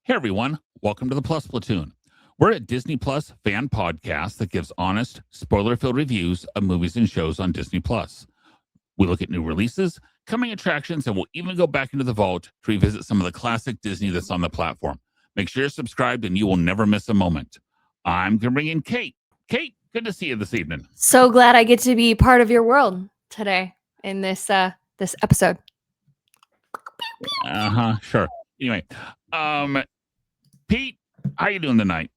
Hey everyone, welcome to the Platoon. We're a Disney Plus fan podcast that gives honest, spoiler-filled reviews of movies and shows on Disney Plus. We look at new releases, coming attractions, and we'll even go back into the vault to revisit some of the classic Disney that's on the platform. Make sure you're subscribed and you will never miss a moment. I'm going to bring in Kate. Kate, good to see you this evening. So glad I get to be part of your world today in this episode. Sure. Anyway, Pete, how you doing tonight?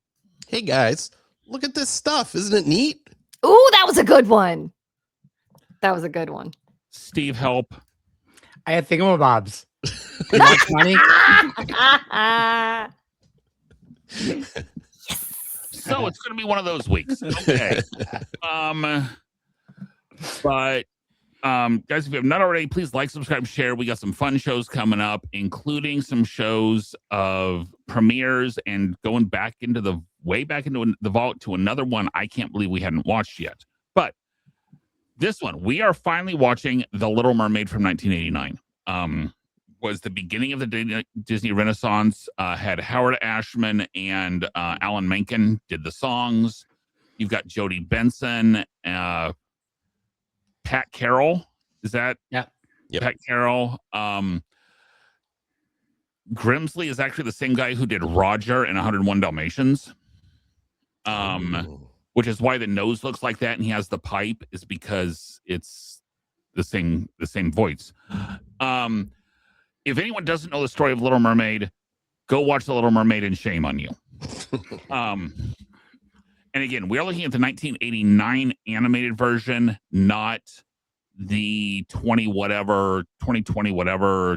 Hey guys, look at this stuff. Isn't it neat? Ooh, that was a good one. Steve, help. I had thingamabobs. You like money? So it's going to be one of those weeks. Okay. Guys, if you have not already, please like, subscribe, share. We got some fun shows coming up, including some shows of premieres and going back into the vault to another one I can't believe we hadn't watched yet. But this one, we are finally watching The Little Mermaid from 1989. Was the beginning of the Disney Renaissance. Had Howard Ashman and Alan Menken did the songs. You've got Jodie Benson, Pat Carroll. Is that? Yeah. Yep. Pat Carroll. Grimsley is actually the same guy who did Roger in 101 Dalmatians. Which is why the nose looks like that and he has the pipe, is because it's the same voice. If anyone doesn't know the story of Little Mermaid, go watch The Little Mermaid and shame on you. And again, we are looking at the 1989 animated version, not the 2020 whatever,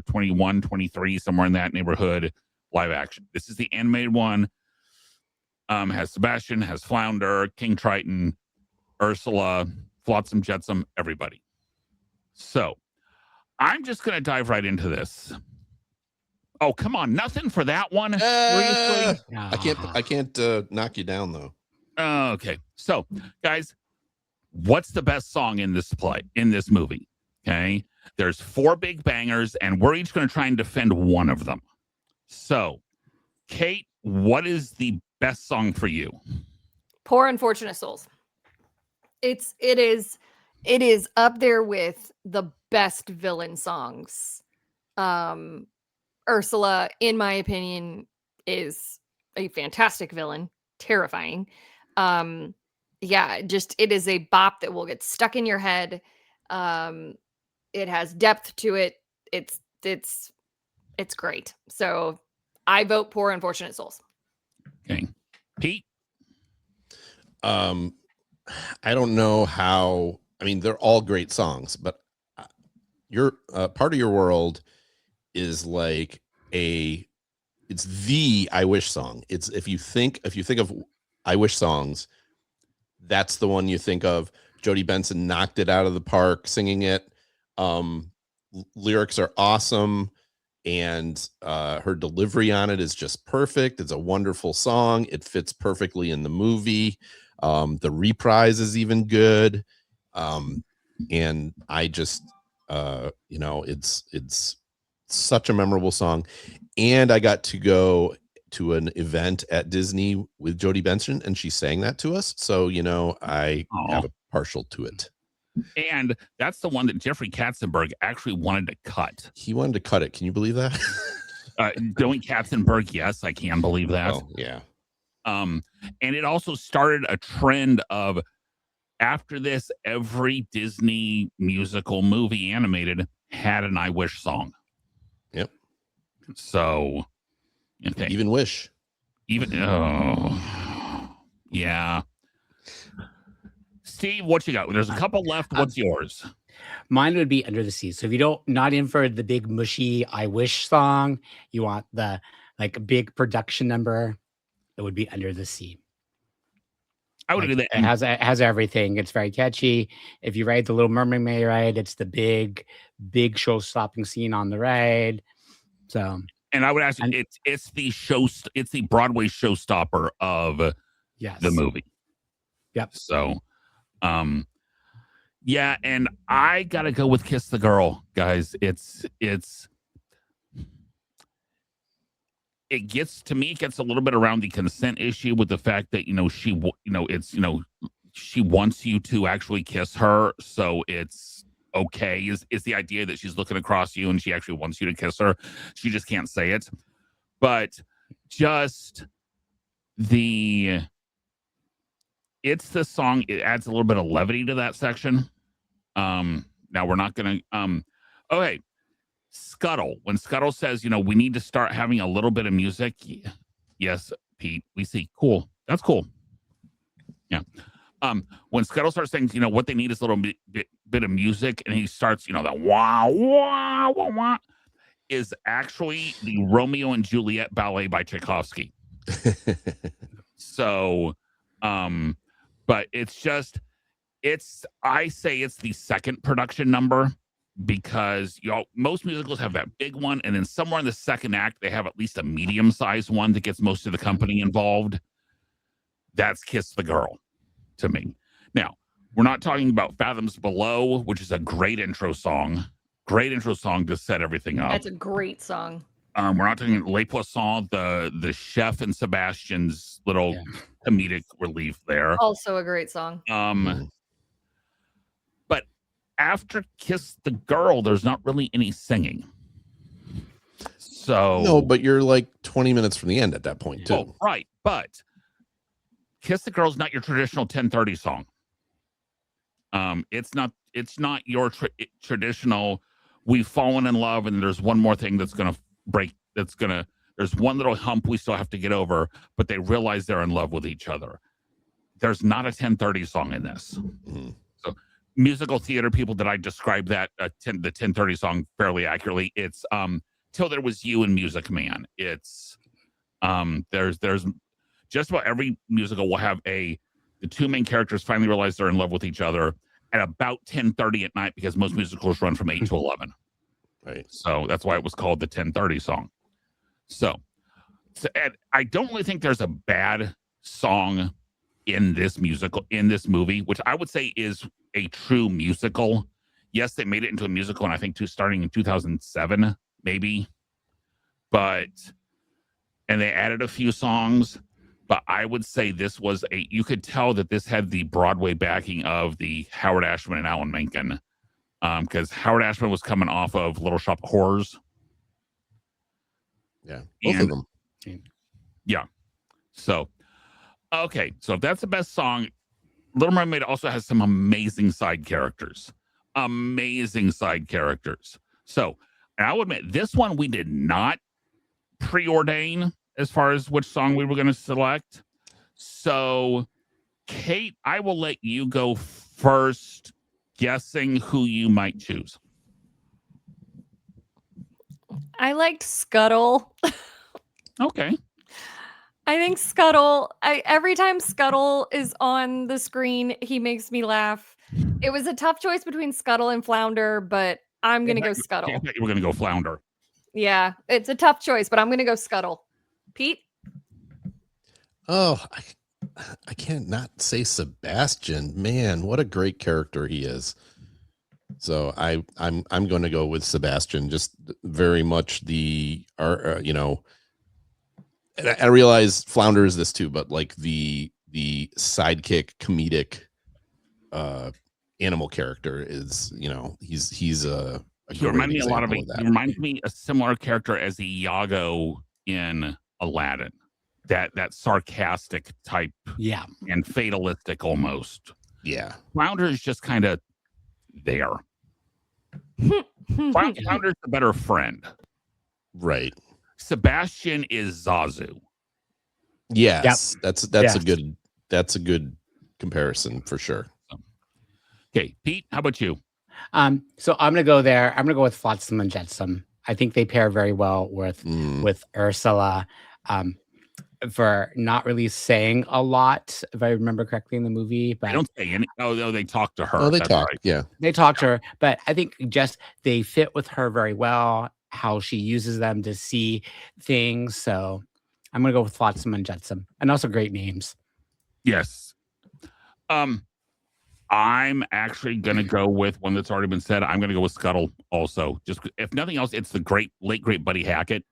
21, 23, somewhere in that neighborhood live action. This is the animated one. Has Sebastian, has Flounder, King Triton, Ursula, Flotsam Jetsam, everybody. So I'm just going to dive right into this. Oh, come on. Nothing for that one. Seriously? I can't knock you down though. Okay. So, guys, what's the best song in this movie? Okay. There's 4 big bangers, and we're each going to try and defend one of them. So, Kate, what is the best song for you? Poor Unfortunate Souls. It is up there with the best villain songs. Ursula, in my opinion, is a fantastic villain, terrifying. It is a bop that will get stuck in your head. It has depth to it. It's great. So I vote Poor Unfortunate Souls. Okay. Pete? I don't know how. I mean, they're all great songs, but your Part of Your World is like it's the I Wish song. It's if you think of I Wish songs, that's the one you think of. Jodie Benson knocked it out of the park singing it. Lyrics are awesome, and her delivery on it is just perfect. It's a wonderful song. It fits perfectly in the movie. The reprise is even good. And I just it's such a memorable song. And I got to go to an event at Disney with Jodie Benson, and she sang that to us. So, I have a partial to it. And that's the one that Jeffrey Katzenberg actually wanted to cut. He wanted to cut it. Can you believe that? Doing Katzenberg, yes, I can believe that. Oh, yeah. And it also started a trend of, after this, every Disney musical movie animated had an I Wish song. Yep. So, okay. Even Wish. Yeah. Steve, what you got? There's a couple left. What's yours? Mine would be Under the Sea. So if you not in for the big mushy I Wish song, you want the big production number, it would be Under the Sea. I would do that. It has everything. It's very catchy. If you ride the Little Mermaid ride, it's the big show-stopping scene on the ride. So, and I would ask you, it's the Broadway showstopper of the movie. Yep. So, yeah, and I gotta go with Kiss the Girl, guys. It's it gets a little bit around the consent issue with the fact that she wants you to actually kiss her, so it's okay. Is the idea that she's looking across you and she actually wants you to kiss her? She just can't say it, but just it's the song. It adds a little bit of levity to that section. Now we're not gonna. Okay, Scuttle. When Scuttle says, we need to start having a little bit of music. Yes, Pete. We see. Cool. That's cool. Yeah. When Scuttle starts saying, what they need is a little bit of music, and he starts, the wah wah wah wah, is actually the Romeo and Juliet ballet by Tchaikovsky. So, but I say it's the second production number, because most musicals have that big one, and then somewhere in the second act they have at least a medium-sized one that gets most of the company involved. That's Kiss the Girl to me. Now, we're not talking about Fathoms Below, which is a great intro song to set everything up. That's a great song. We're not talking Les Poissons, the chef and Sebastian's little comedic relief there. Also a great song. But after Kiss the Girl, there's not really any singing. So no, but you're like 20 minutes from the end at that point too. Oh, right, but Kiss the Girl is not your traditional 10:30 song. It's not your traditional we've fallen in love and there's one more thing that's gonna break. There's one little hump we still have to get over, but they realize they're in love with each other. There's not a 10:30 song in this. Mm-hmm. So musical theater people that I describe the 10:30 song fairly accurately. It's Till There Was You and Music Man. It's there's just about every musical will have the two main characters finally realize they're in love with each other at about 10:30 at night, because most musicals run from 8 to 11. Right. So that's why it was called the 10:30 song. So I don't really think there's a bad song in this movie, which I would say is a true musical. Yes, they made it into a musical, and I think starting in 2007, maybe. And they added a few songs. But I would say this was you could tell that this had the Broadway backing of the Howard Ashman and Alan Menken, because Howard Ashman was coming off of Little Shop of Horrors. Yeah, both of them. Yeah. So, okay. So if that's the best song, Little Mermaid also has some amazing side characters. So, and I will admit, this one we did not preordain as far as which song we were going to select. So, Kate, I will let you go first, guessing who you might choose. I liked Scuttle. Okay. I think Scuttle, every time Scuttle is on the screen, he makes me laugh. It was a tough choice between Scuttle and Flounder, but I'm going to go Scuttle. I thought you were going to go Flounder. Yeah, it's a tough choice, but I'm going to go Scuttle. Pete? Oh, I can't not say Sebastian. Man, what a great character he is. So I'm going to go with Sebastian. Just very much and I realize Flounder is this too, but like the sidekick comedic animal character is, he's a he reminds me a lot of he reminds me a similar character as Iago in Aladdin. That sarcastic type, and fatalistic almost. Yeah, Flounder is just kind of there. Flounder's a better friend, right? Sebastian is Zazu. Yes, that's a good comparison for sure. Okay, Pete, how about you? So I'm gonna go there. I'm gonna go with Flotsam and Jetsam. I think they pair very well with Ursula. For not really saying a lot, if I remember correctly in the movie. But I don't say any. Oh, they talk to her. Oh, they talk. Right. Yeah, they talk to her. But I think just they fit with her very well. How she uses them to see things. So I'm gonna go with Flotsam and Jetsam, and also great names. Yes. I'm actually gonna go with one that's already been said. I'm gonna go with Scuttle also. Just if nothing else, it's the late great Buddy Hackett.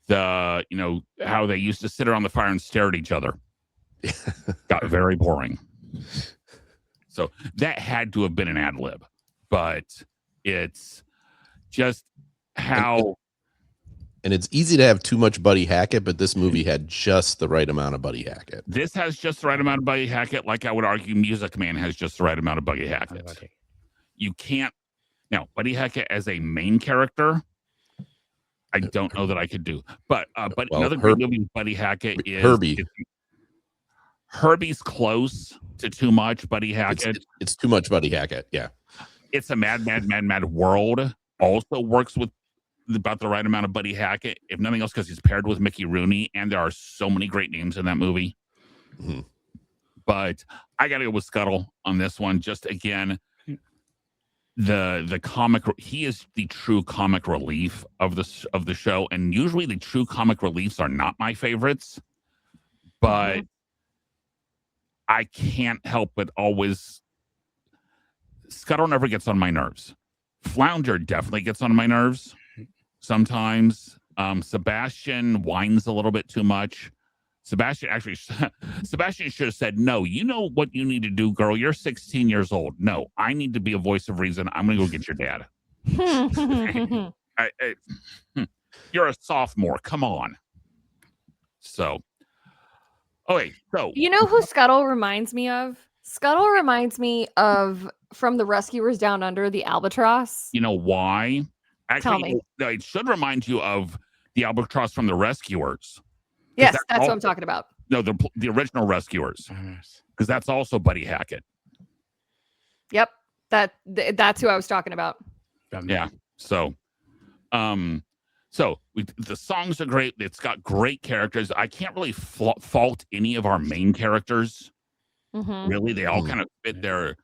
how they used to sit around the fire and stare at each other. Got very boring. So that had to have been an ad lib, but it's just how. And it's easy to have too much Buddy Hackett, but this movie had just the right amount of Buddy Hackett. This has just the right amount of Buddy Hackett. Like I would argue Music Man has just the right amount of Buddy Hackett. You can't. Now, Buddy Hackett as a main character, I don't know that I could do. But another great movie with Buddy Hackett is Herbie. Herbie's close to too much Buddy Hackett. It's too much Buddy Hackett. Yeah. It's a Mad World. Also works with about the right amount of Buddy Hackett, if nothing else, because he's paired with Mickey Rooney, and there are so many great names in that movie. Mm-hmm. But I got to go with Scuttle on this one. Just again, the comic. He is the true comic relief of the show, and usually the true comic reliefs are not my favorites, but I can't help but always. Scuttle never gets on my nerves. Flounder definitely gets on my nerves. Sometimes Sebastian whines a little bit too much. Sebastian should have said, no, you know what you need to do, girl. You're 16 years old. No, I need to be a voice of reason. I'm going to go get your dad. You're a sophomore. Come on. So, okay. So, you know who Scuttle reminds me of? Scuttle reminds me of from the Rescuers Down Under, the Albatross. You know why? Actually, Tell me. It should remind you of the Albatross from the Rescuers. Yes, that's what I'm talking about. No, the original Rescuers, because that's also Buddy Hackett. Yep, that's who I was talking about. Yeah. So, the songs are great. It's got great characters. I can't really fault any of our main characters. Mm-hmm. Really, they all kind of fit their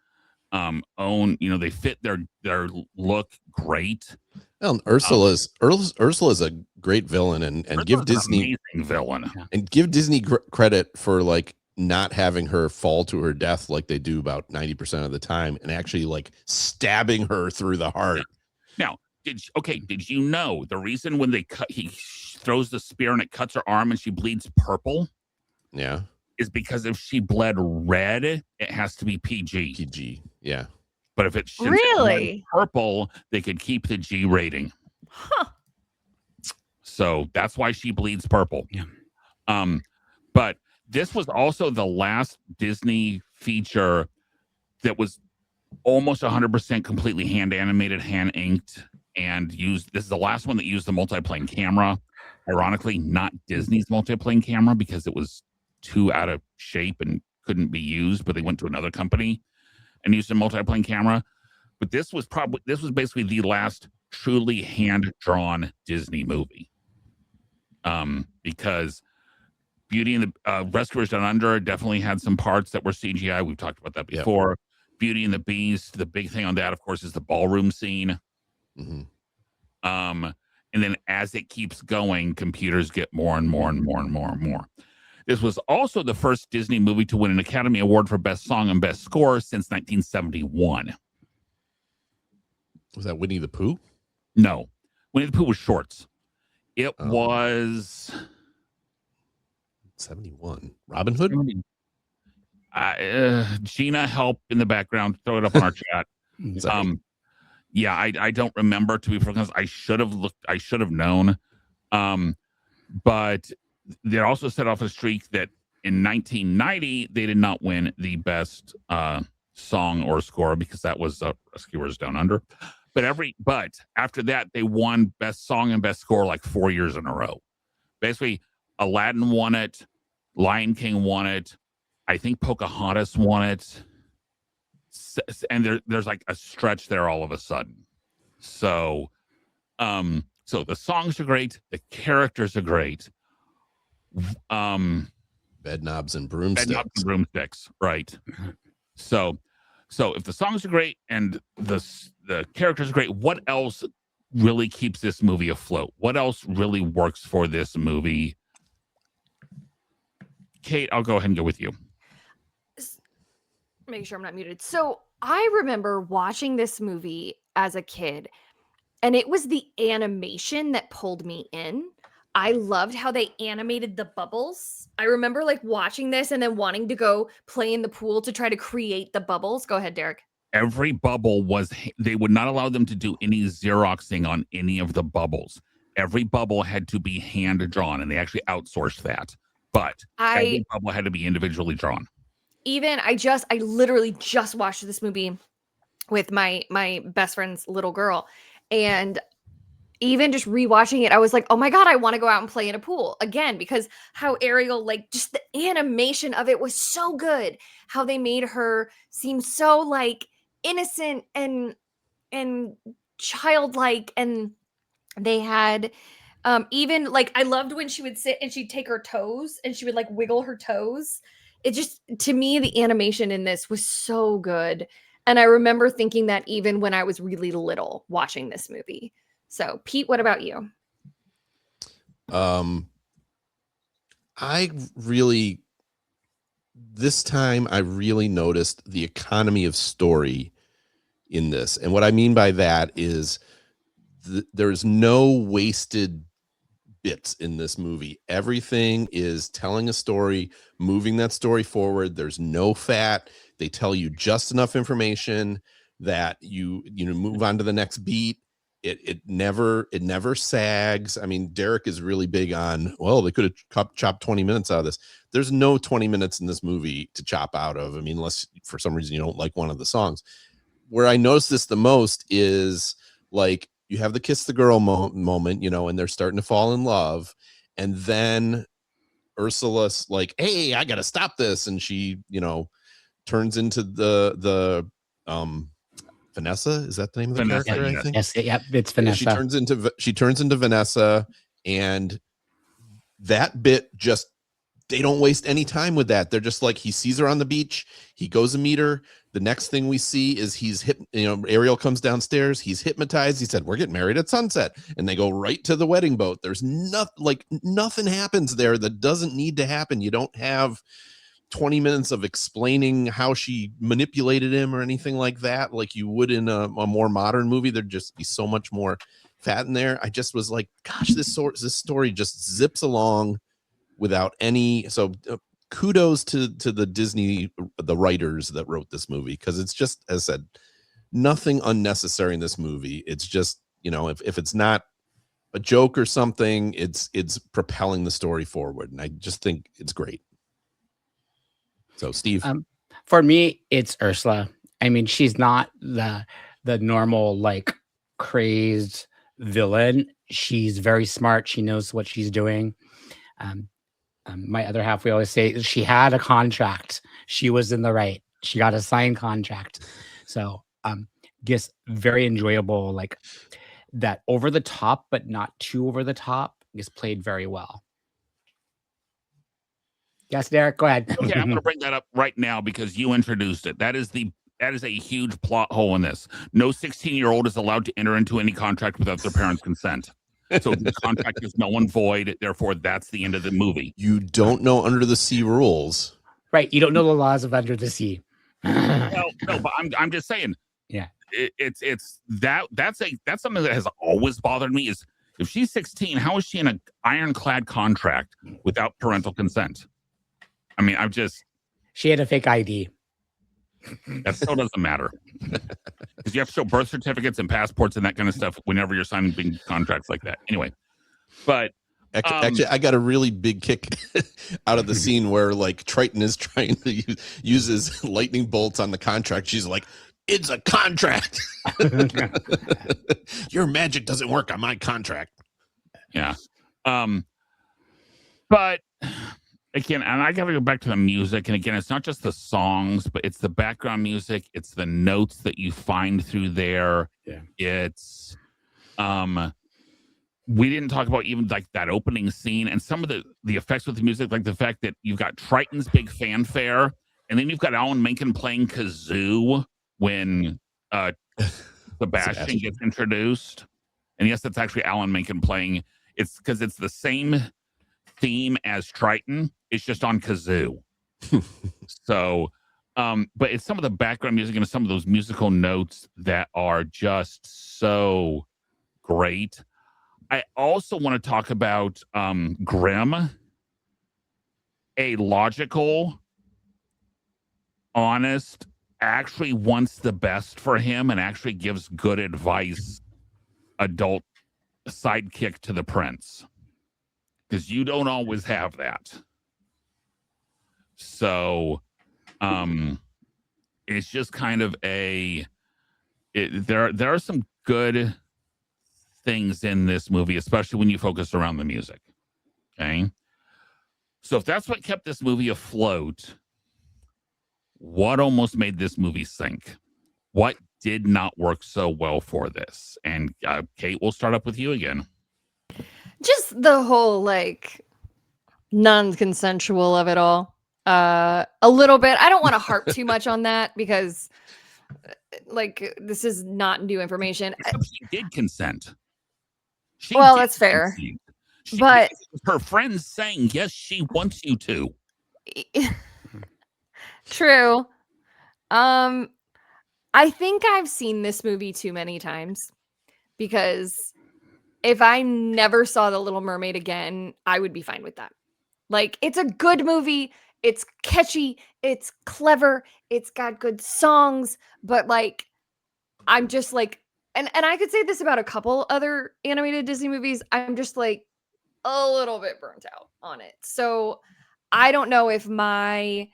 own. They fit their look great. Well, Ursula's a great villain, and give Disney amazing villain, and give Disney credit for like not having her fall to her death like they do about 90% of the time, and actually like stabbing her through the heart. Now, did you know the reason when he throws the spear and it cuts her arm and she bleeds purple? Yeah, is because if she bled red, it has to be PG. PG, yeah. But if it's really purple, they could keep the G rating. Huh. So that's why she bleeds purple. Yeah. But this was also the last Disney feature that was almost 100% completely hand animated, hand inked, and used. This is the last one that used the multiplane camera. Ironically, not Disney's multiplane camera because it was too out of shape and couldn't be used, but they went to another company and used a multiplane camera. But this was basically the last truly hand-drawn Disney movie. Because Beauty and the Rescuers Down Under definitely had some parts that were CGI. We've talked about that before. Yep. Beauty and the Beast, the big thing on that, of course, is the ballroom scene. Mm-hmm. And then as it keeps going, computers get more and more and more and more and more. This was also the first Disney movie to win an Academy Award for Best Song and Best Score since 1971. Was that Winnie the Pooh? No. Winnie the Pooh was shorts. It was 71. Robin Hood? Gina, help in the background. Throw it up on our chat. Yeah, I don't remember, to be frank. I should have looked. I should have known. But they also set off a streak that in 1990 they did not win the best song or score because that was Rescuers Down Under. But after that they won best song and best score like 4 years in a row. Basically, Aladdin won it, Lion King won it, I think Pocahontas won it, and there's like a stretch there all of a sudden. So, so the songs are great, the characters are great. Bed knobs and broomsticks. Right. So if the songs are great and the characters are great, what else really keeps this movie afloat? What else really works for this movie? Kate, I'll go ahead and go with you. Make sure I'm not muted. So I remember watching this movie as a kid, and it was the animation that pulled me in. I loved how they animated the bubbles. I remember like watching this and then wanting to go play in the pool to try to create the bubbles. Go ahead, Derek. Every bubble was, they would not allow them to do any Xeroxing on any of the bubbles. Every bubble had to be hand drawn, and they actually outsourced that. But every bubble had to be individually drawn. I literally just watched this movie with my best friend's little girl, and even just rewatching it, I was like, oh my God, I want to go out and play in a pool again, because how Ariel, like, just the animation of it was so good. How they made her seem so like innocent and childlike, and they had even like, I loved when she would sit and she'd take her toes and she would like wiggle her toes. It just, to me, the animation in this was so good. And I remember thinking that even when I was really little watching this movie. So, Pete, what about you? This time I really noticed the economy of story in this. And what I mean by that is there's no wasted bits in this movie. Everything is telling a story, moving that story forward. There's no fat. They tell you just enough information that you move on to the next beat. It never sags. I mean, Derek is really big on, well, they could have chopped 20 minutes out of this. There's no 20 minutes in this movie to chop out of. I mean, unless for some reason you don't like one of the songs. Where I noticed this the most is like, you have the kiss the girl moment, and they're starting to fall in love. And then Ursula's like, hey, I got to stop this. And she, turns into the Vanessa. Is that the name of the Vanessa, character? yes. I think. Yes, yep, it's Vanessa. She turns into Vanessa, and that bit just, they don't waste any time with that. They're just like, he sees her on the beach, he goes to meet her. The next thing we see is Ariel comes downstairs, he's hypnotized. He said, we're getting married at sunset, and they go right to the wedding boat. There's nothing happens there that doesn't need to happen. You don't have 20 minutes of explaining how she manipulated him or anything like that, like you would in a more modern movie. There'd just be so much more fat in there. I just was like, gosh, this story just zips along without any. So kudos to the writers that wrote this movie, because it's just, as I said, nothing unnecessary in this movie. It's just, if it's not a joke or something, it's propelling the story forward, and I just think it's great. So, Steve, for me, it's Ursula. I mean, she's not the normal like crazed villain. She's very smart. She knows what she's doing. My other half, we always say she had a contract. She was in the right. She got a signed contract. So, just very enjoyable, like that over the top, but not too over the top. Is played very well. Yes, Derek, go ahead. Okay, I'm going to bring that up right now because you introduced it. That is a huge plot hole in this. No 16-year-old is allowed to enter into any contract without their parents' consent. So the contract is null and void. Therefore, that's the end of the movie. You don't know Under the Sea rules, right? You don't know the laws of Under the Sea. No, but I'm just saying. Yeah, that's something that has always bothered me. Is if she's 16, how is she in an ironclad contract without parental consent? I mean, she had a fake ID. That still doesn't matter, because you have to show birth certificates and passports and that kind of stuff whenever you're signing big contracts like that. Anyway, but actually, I got a really big kick out of the scene where like Triton is trying to use his lightning bolts on the contract. She's like, "It's a contract. Your magic doesn't work on my contract." Yeah, but. Again, and I got to go back to the music. And again, it's not just the songs, but it's the background music. It's the notes that you find through there. Yeah. It's, we didn't talk about even like that opening scene and some of the effects with the music, like the fact that you've got Triton's big fanfare, and then you've got Alan Menken playing kazoo when Sebastian gets introduced. And yes, that's actually Alan Menken playing. It's because it's the same theme as Triton. It's just on kazoo. So, but it's some of the background music and some of those musical notes that are just so great. I also want to talk about Grimm, a logical, honest, actually wants the best for him and actually gives good advice, adult sidekick to the prince. Because you don't always have that. So it's just kind of there are some good things in this movie, especially when you focus around the music. Okay. So if that's what kept this movie afloat, what almost made this movie sink? What did not work so well for this? And Kate, we'll start up with you again. Just the whole like non-consensual of it all. A little bit. I don't want to harp too much on that because like this is not new information. She did consent. Well, that's fair. But her friends saying yes, she wants you to. True. I think I've seen this movie too many times because if I never saw The Little Mermaid again, I would be fine with that. Like, it's a good movie. It's catchy. It's clever. It's got good songs. But, like, I'm just like, and I could say this about a couple other animated Disney movies. I'm just like a little bit burnt out on it. So I don't know if my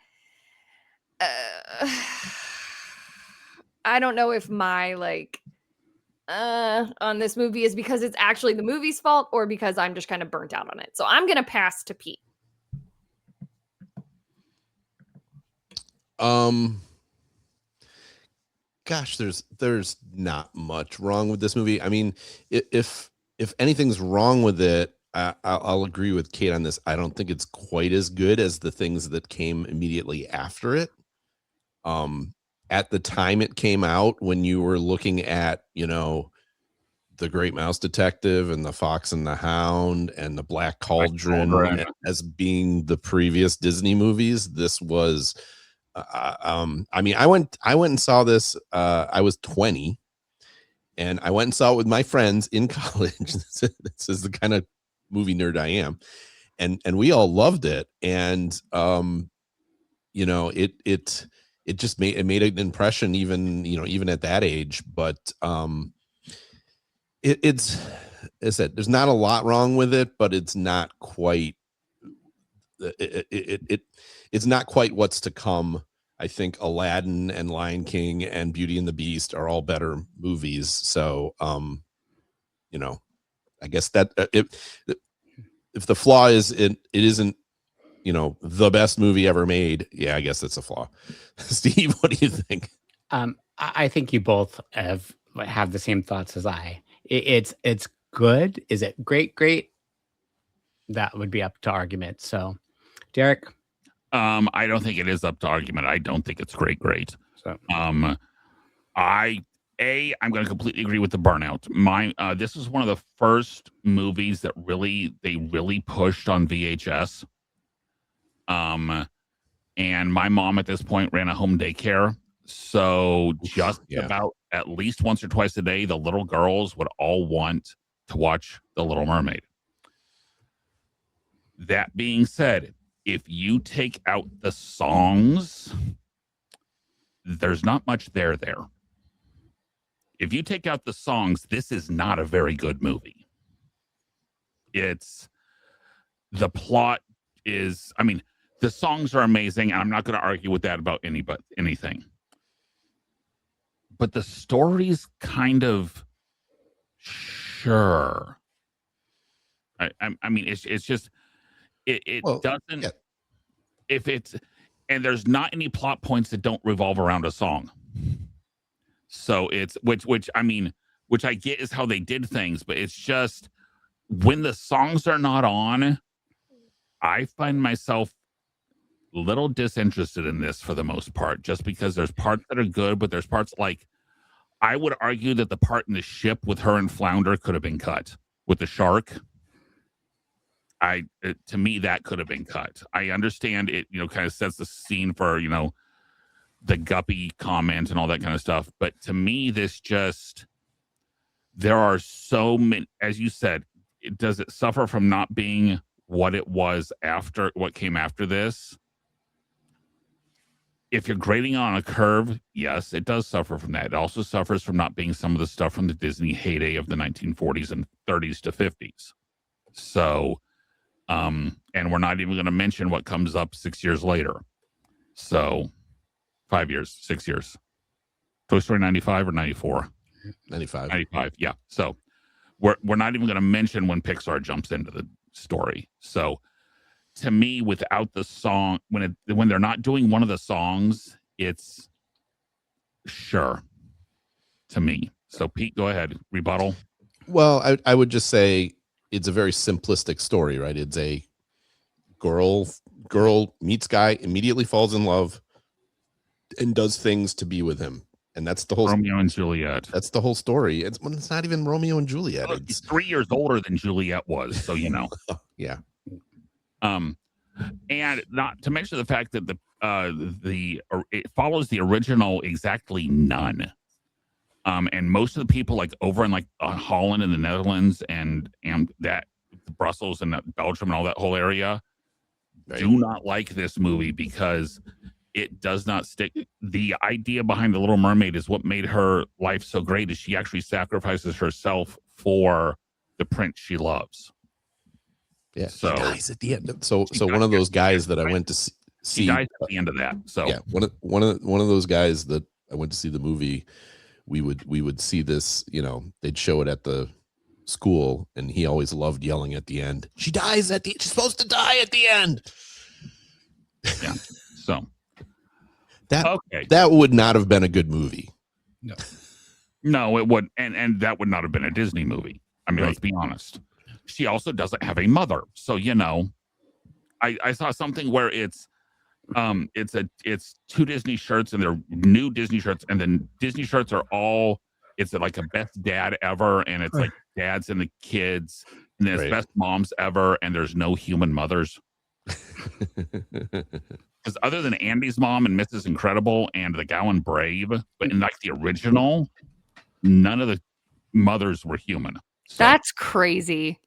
I don't know if my like on this movie is because it's actually the movie's fault or because I'm just kind of burnt out on it. So I'm gonna pass to Pete. Gosh, there's not much wrong with this movie. I mean, if anything's wrong with it, I'll agree with Kate on this. I don't think it's quite as good as the things that came immediately after it. At the time it came out, when you were looking at, you know, The Great Mouse Detective and The Fox and the Hound and The Black Cauldron as being the previous Disney movies, this was I mean, I went and saw this. I was 20, and I went and saw it with my friends in college. This is the kind of movie nerd I am, and we all loved it. And you know, it just made an impression, even, you know, even at that age. But it's, as I said, there's not a lot wrong with it, but it's not quite. It's not quite what's to come. I think Aladdin and Lion King and Beauty and the Beast are all better movies. So, you know, I guess that if the flaw is it isn't, you know, the best movie ever made. Yeah, I guess that's a flaw. Steve, what do you think? I think you both have the same thoughts as I. It's good. Is it great? Great. That would be up to argument. So, Derek. I don't think it is up to argument. I don't think it's great. So, I'm going to completely agree with the burnout. This is one of the first movies that they really pushed on VHS. And my mom at this point ran a home daycare. So just about at least once or twice a day, the little girls would all want to watch The Little Mermaid. That being said, if you take out the songs, there's not much there. If you take out the songs, this is not a very good movie. The plot is, I mean, the songs are amazing, and I'm not going to argue with that about anything. But the story's kind of sure. I mean, it's just it doesn't. Yeah. If it's, and there's not any plot points that don't revolve around a song. So it's which I get is how they did things, but it's just when the songs are not on, I find myself a little disinterested in this for the most part, just because there's parts that are good, but there's parts like, I would argue that the part in the ship with her and Flounder could have been cut with the shark. To me, that could have been cut. I understand it, you know, kind of sets the scene for, you know, the Guppy comment and all that kind of stuff. But to me, there are so many, as you said, does it suffer from not being what it was after what came after this? If you're grading on a curve, yes, it does suffer from that. It also suffers from not being some of the stuff from the Disney heyday of the 1940s and 30s to 50s. So, and we're not even going to mention what comes up 6 years later. So, 5 years, 6 years. Toy Story 95 or 94? 95. 95, yeah. So, we're not even going to mention when Pixar jumps into the story. So, to me, without the song, when they're not doing one of the songs, it's sure to me. So Pete, go ahead, rebuttal. Well, I would just say it's a very simplistic story, right? It's a girl meets guy, immediately falls in love, and does things to be with him, and that's the whole Romeo and Juliet. That's the whole story. It's not even Romeo and Juliet. Well, he's 3 years older than Juliet was, so you know. Yeah. And not to mention the fact that it follows the original exactly none. And most of the people like over in like Holland and the Netherlands and that Brussels and Belgium and all that whole area do not like this movie because it does not stick. The idea behind The Little Mermaid is what made her life so great is she actually sacrifices herself for the prince she loves. Yeah, so she dies at the end. So one of those guys that I went to see, she dies at the end of that. So yeah, one of those guys that I went to see the movie, we would see this. You know, they'd show it at the school, and he always loved yelling at the end. She dies at the. She's supposed to die at the end. Yeah. So that would not have been a good movie. No, it would, and that would not have been a Disney movie. I mean, let's be honest. She also doesn't have a mother, so you know. I saw something where it's two Disney shirts and they're new Disney shirts, and then Disney shirts are all it's like a best dad ever, and it's like dads and the kids, and then it's best moms ever, and there's no human mothers. Because other than Andy's mom and Mrs. Incredible and the Gowan Brave, but in like the original, none of the mothers were human. So, that's crazy.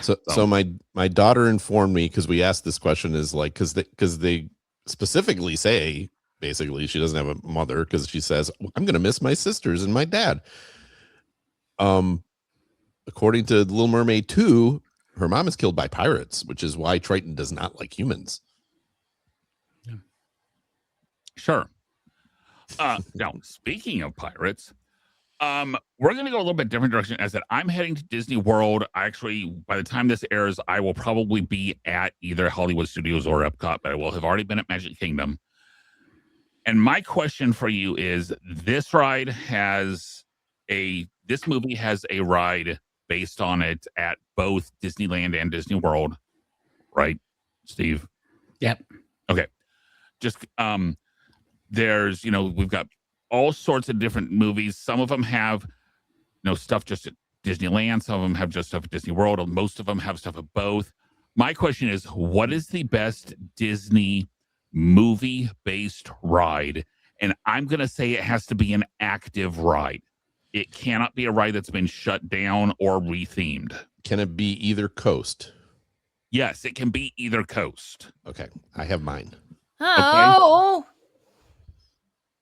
So my daughter informed me, because we asked this question, is like because they specifically say basically she doesn't have a mother, because she says I'm gonna miss my sisters and my dad. According to Little Mermaid 2, her mom is killed by pirates, which is why Triton does not like humans. Yeah. Sure. Now speaking of pirates. We're going to go a little bit different direction. As that I'm heading to Disney World. By the time this airs, I will probably be at either Hollywood Studios or Epcot, but I will have already been at Magic Kingdom. And my question for you is, this movie has a ride based on it at both Disneyland and Disney World, right, Steve? Yep. Okay. Just, there's, we've got all sorts of different movies. Some of them have stuff just at Disneyland. Some of them have just stuff at Disney World. Most of them have stuff at both. My question is, what is the best Disney movie-based ride? And I'm going to say it has to be an active ride. It cannot be a ride that's been shut down or rethemed. Can it be either coast? Yes, it can be either coast. Okay, I have mine. Oh. Okay.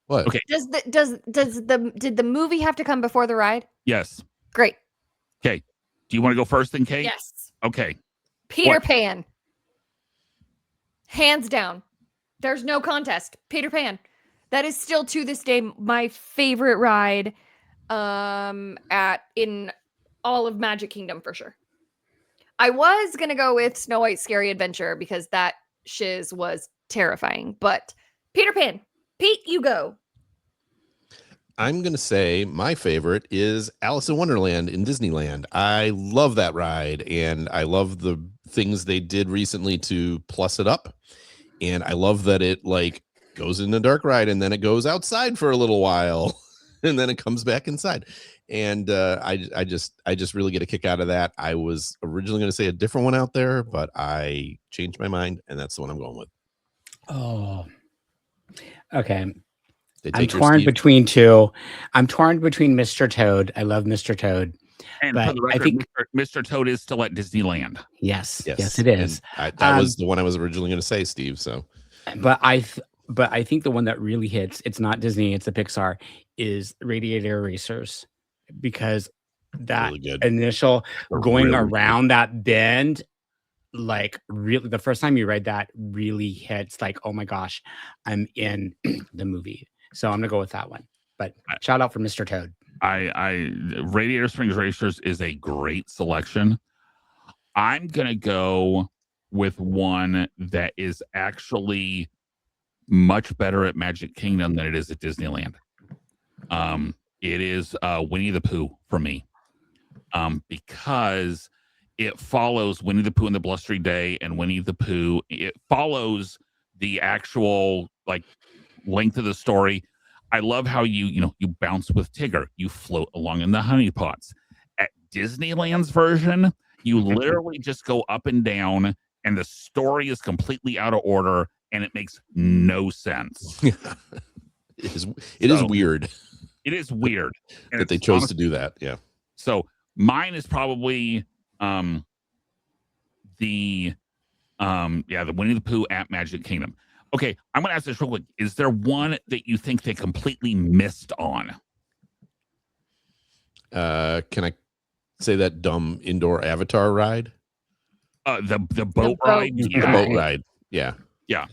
What? Okay. Did the movie have to come before the ride? Yes. Great. Okay. Do you want to go first then, Kate? Yes. Okay. Peter Pan. Hands down. There's no contest. Peter Pan. That is still to this day my favorite ride in all of Magic Kingdom for sure. I was gonna go with Snow White's Scary Adventure because that shiz was terrifying, but Peter Pan. Pete, you go. I'm going to say my favorite is Alice in Wonderland in Disneyland. I love that ride, and I love the things they did recently to plus it up. And I love that it like goes in the dark ride and then it goes outside for a little while and then it comes back inside. And I just really get a kick out of that. I was originally going to say a different one out there, but I changed my mind, and that's the one I'm going with. Oh, okay. They I'm take your torn Steve. between two. I'm torn between Mr. Toad. I love Mr. Toad. And But for the I record, think Mr. Toad is still at Disneyland. yes, Yes, yes, it is. That was the one I was originally going to say, Steve. So, But I think the one that really hits, it's not Disney, it's the Pixar, is Radiator Racers, because that really good. initial They're going really around that bend, like really the first time you read that really hits like, oh my gosh, I'm in the movie. So I'm gonna go with that one. But shout out for Mr. Toad. Radiator Springs Racers is a great selection. I'm gonna go with one that is actually much better at Magic Kingdom than it is at Disneyland. It is Winnie the Pooh for me, because it follows Winnie the Pooh and the Blustery Day and Winnie the Pooh. It follows the actual like length of the story. I love how you bounce with Tigger, you float along in the honey pots. At Disneyland's version, you literally just go up and down, and the story is completely out of order, and it makes no sense. It is weird. It is weird that they chose to do that. Yeah. So mine is probably the Winnie the Pooh at Magic Kingdom. Okay, I'm gonna ask this real quick. Is there one that you think they completely missed on? Can I say that dumb indoor Avatar ride? The boat ride. The Yeah. boat ride. Yeah. Yes.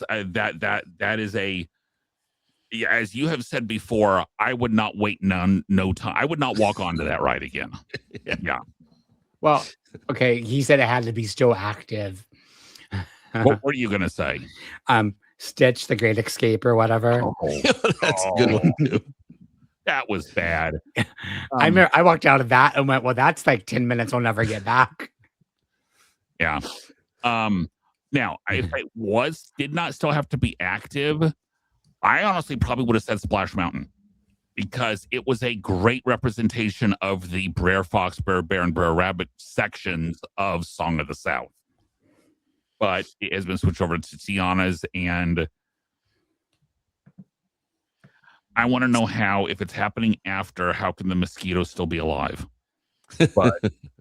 That is a. Yeah, as you have said before, I would not wait no time. I would not walk onto that ride again. Yeah. Well, okay, he said it had to be still active. What were you gonna say? Stitch, The Great Escape, or whatever. That's a good one too. That was bad. I walked out of that and went, well, that's like 10 minutes I'll never get back. Yeah. Now, if it did not still have to be active, I honestly probably would have said Splash Mountain, because it was a great representation of the Brer Fox, Brer Bear, and Brer Rabbit sections of Song of the South. But it has been switched over to Tiana's, and I want to know how, if it's happening after, how can the mosquito still be alive?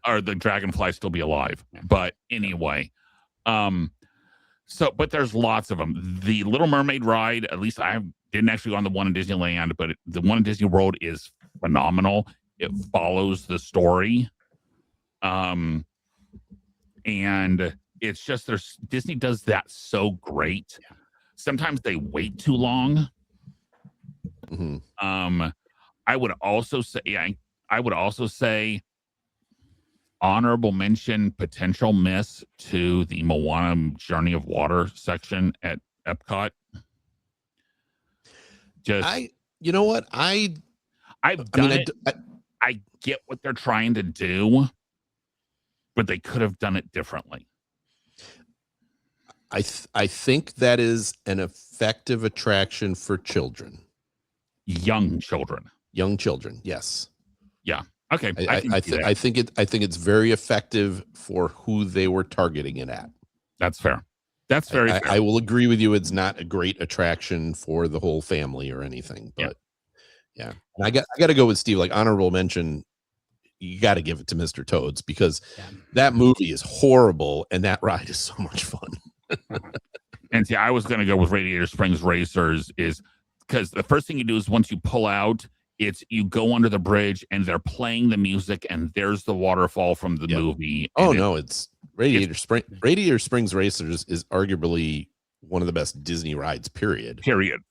Or the dragonfly still be alive? But anyway, but there's lots of them. The Little Mermaid ride, at least I didn't actually go on the one in Disneyland, but the one in Disney World is phenomenal. It follows the story. And it's just Disney does that so great. Sometimes they wait too long. Mm-hmm. I would also say honorable mention, potential miss to the Moana Journey of Water section at Epcot. You know what? I get what they're trying to do, but they could have done it differently. I think that is an effective attraction for children. Young children. Yes. Yeah. Okay. I think it's very effective for who they were targeting it at. That's fair. That's very fair. I will agree with you. It's not a great attraction for the whole family or anything, but yeah. And I got to go with Steve. Like, honorable mention, you got to give it to Mr. Toad's, because that movie is horrible and that ride is so much fun. And see, I was going to go with Radiator Springs Racers, is because the first thing you do is, once you pull out, you go under the bridge and they're playing the music, and there's the waterfall from the movie. Oh no, it's Radiator Springs Racers is arguably one of the best Disney rides, period.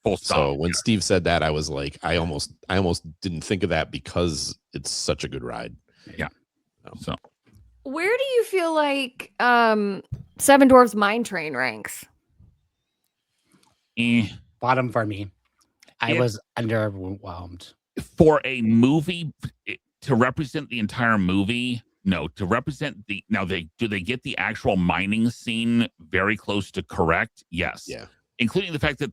Full stop. So when Steve said that, I was like, I almost didn't think of that, because it's such a good ride. Yeah. So where do you feel like Seven Dwarfs Mine Train ranks? Bottom for me. I was underwhelmed. For a movie to represent the entire movie, no. To represent do they get the actual mining scene very close to correct? Yes. Yeah. Including the fact that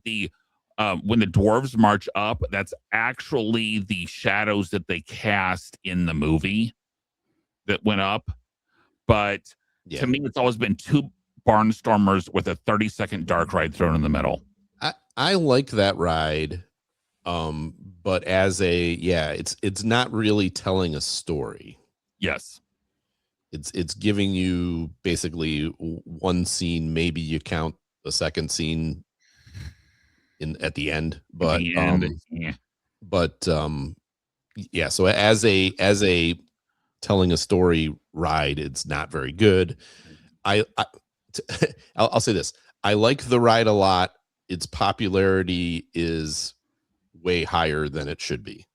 when the dwarves march up, that's actually the shadows that they cast in the movie that went up. But to me, it's always been two barnstormers with a 30-second dark ride thrown in the middle. I like that ride But as it's not really telling a story. Yes. It's giving you basically one scene. Maybe you count the second scene at the end, but the end, yeah. Yeah. So as a telling a story ride, it's not very good. I'll say this: I like the ride a lot. Its popularity is way higher than it should be.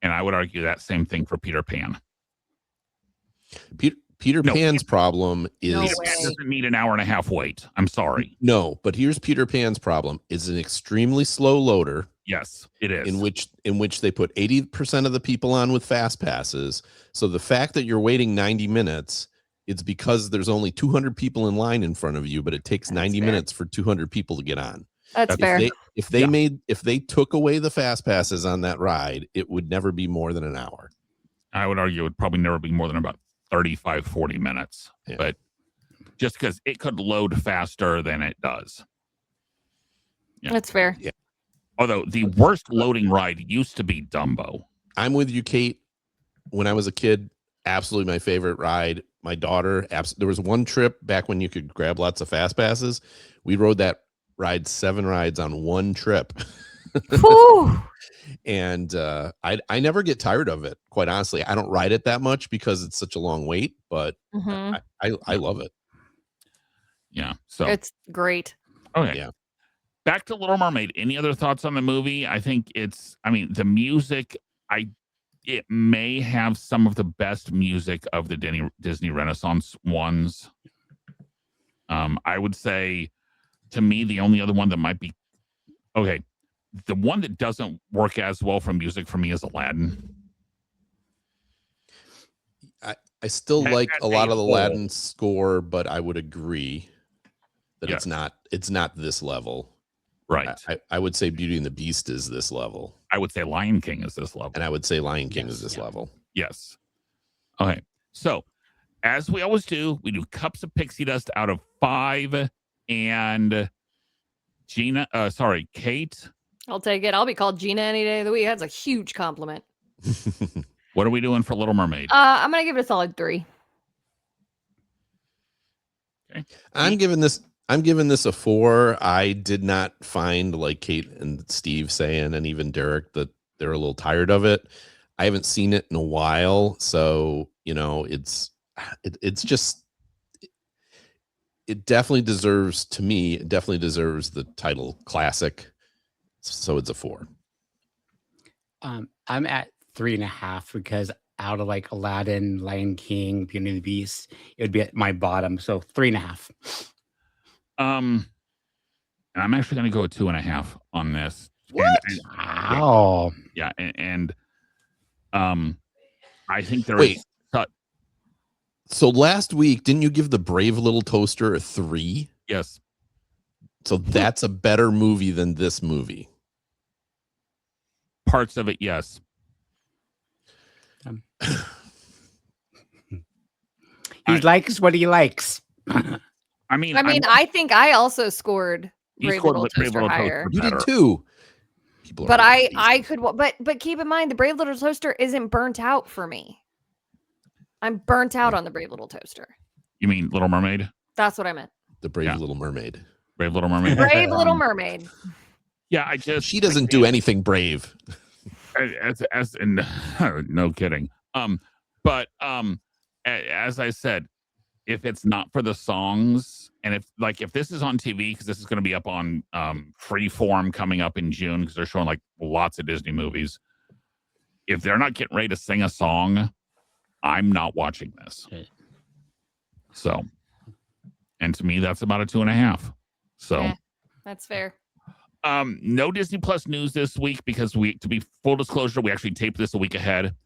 And I would argue that same thing for Peter Pan. Peter Pan's problem is No Peter way. Pan doesn't need an hour and a half wait. I'm sorry. No, but here's Peter Pan's problem: it's an extremely slow loader. Yes, it is. In which they put 80% of the people on with fast passes. So the fact that you're waiting 90 minutes, it's because there's only 200 people in line in front of you, but it takes 90 minutes for 200 people to get on. That's fair. If they took away the fast passes on that ride, it would never be more than an hour. I would argue it would probably never be more than about 35, 40 minutes. Yeah. But just because it could load faster than it does. Yeah. That's fair. Yeah. Although the worst loading ride used to be Dumbo. I'm with you, Kate. When I was a kid, absolutely my favorite ride. My daughter, there was one trip back when you could grab lots of fast passes. We rode that ride 7 rides on one trip. And I never get tired of it, quite honestly. I don't ride it that much because it's such a long wait, but I love it. Yeah. So it's great. Okay. Yeah. Back to Little Mermaid. Any other thoughts on the movie? I think the music, it may have some of the best music of the Disney Renaissance ones. I would say, to me, the only other one that might be okay. The one that doesn't work as well for music for me is Aladdin. I still like a lot of the Aladdin score, but I would agree that it's not this level. Right. I would say Beauty and the Beast is this level. I would say Lion King is this level. And I would say Lion King is this level. Yes. Okay. So, as we always do, we do cups of pixie dust out of 5. And Kate. I'll take it. I'll be called Gina any day of the week. That's a huge compliment. What are we doing for Little Mermaid? I'm going to give it a solid 3. Okay. I'm giving this a 4. I did not find, like Kate and Steve saying, and even Derek, that they're a little tired of it. I haven't seen it in a while, so it's just, it definitely deserves, to me, it definitely deserves the title classic. So it's a 4. I'm at 3.5 because out of like Aladdin, Lion King, Beauty and the Beast, it would be at my bottom. So 3.5. And I'm actually going to go with 2.5 on this. What? Wow. Yeah, and I think there Wait. is. So last week, didn't you give The Brave Little Toaster a 3? Yes. So that's a better movie than this movie. Parts of it, yes. He likes what he likes. I mean, I think I also scored Brave Little Toaster higher. You did too. But I could, but keep in mind, the Brave Little Toaster isn't burnt out for me. I'm burnt out on the Brave Little Toaster. You mean Little Mermaid? That's what I meant. The Brave Little Mermaid. Brave Little Mermaid. Brave Little Mermaid. Yeah, she doesn't do anything brave. No kidding. But as I said, if it's not for the songs, and if this is on TV, because this is going to be up on Freeform coming up in June, because they're showing like lots of Disney movies. If they're not getting ready to sing a song, I'm not watching this. So, and to me, that's about a 2.5. So that's fair. No Disney Plus news this week because to be full disclosure, we actually taped this a week ahead.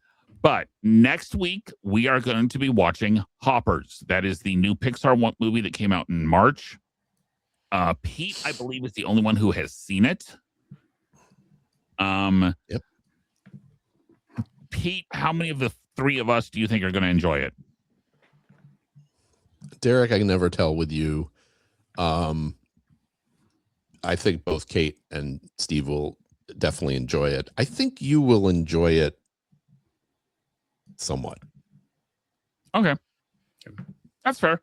But next week, we are going to be watching Hoppers. That is the new Pixar movie that came out in March. Pete, I believe, is the only one who has seen it. Yep. Pete, how many of the 3 of us do you think are going to enjoy it? Derek, I can never tell with you. I think both Kate and Steve will definitely enjoy it. I think you will enjoy it somewhat. Okay. That's fair.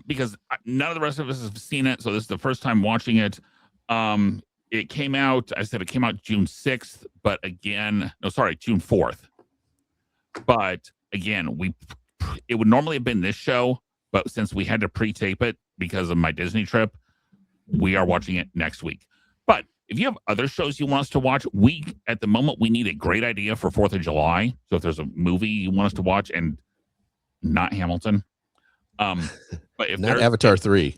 Because none of the rest of us have seen it, so this is the first time watching it. It came out, it came out June 6th, but again, June 4th. But again, it would normally have been this show, but since we had to pre-tape it because of my Disney trip, we are watching it next week. But if you have other shows you want us to watch, at the moment, we need a great idea for 4th of July. So if there's a movie you want us to watch and not Hamilton, but if not Avatar 3.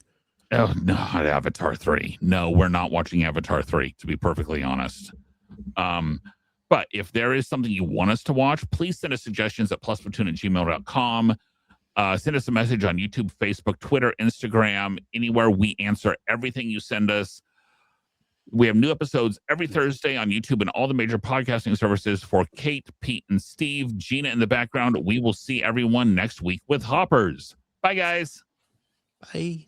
Oh, not Avatar 3. No, we're not watching Avatar 3, to be perfectly honest. But if there is something you want us to watch, please send us suggestions at plusplatoon@gmail.com. Send us a message on YouTube, Facebook, Twitter, Instagram, anywhere. We answer everything you send us. We have new episodes every Thursday on YouTube and all the major podcasting services. For Kate, Pete, and Steve, Gina in the background, we will see everyone next week with Hoppers. Bye, guys. Bye.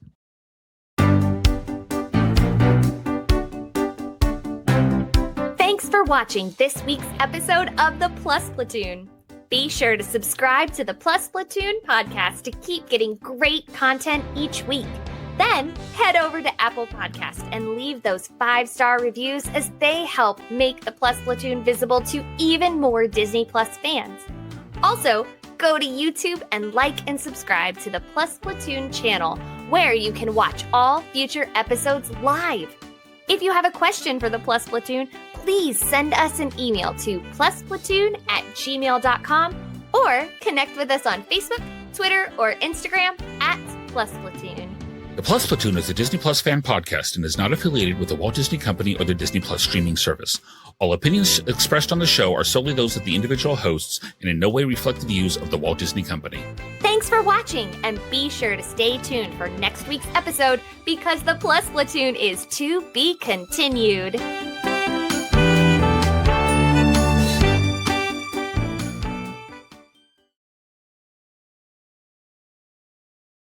Thanks for watching this week's episode of the Plus Platoon. Be sure to subscribe to the Plus Platoon podcast to keep getting great content each week. Then head over to Apple Podcast and leave those 5-star reviews, as they help make the Plus Platoon visible to even more Disney Plus fans. Also, go to YouTube and like and subscribe to the Plus Platoon channel, where you can watch all future episodes live. If you have a question for the Plus Platoon, please send us an email to plusplatoon@gmail.com or connect with us on Facebook, Twitter, or Instagram @plusplatoon. The Plus Platoon is a Disney Plus fan podcast and is not affiliated with the Walt Disney Company or the Disney Plus streaming service. All opinions expressed on the show are solely those of the individual hosts and in no way reflect the views of the Walt Disney Company. Thanks for watching, and be sure to stay tuned for next week's episode, because the Plus Platoon is to be continued.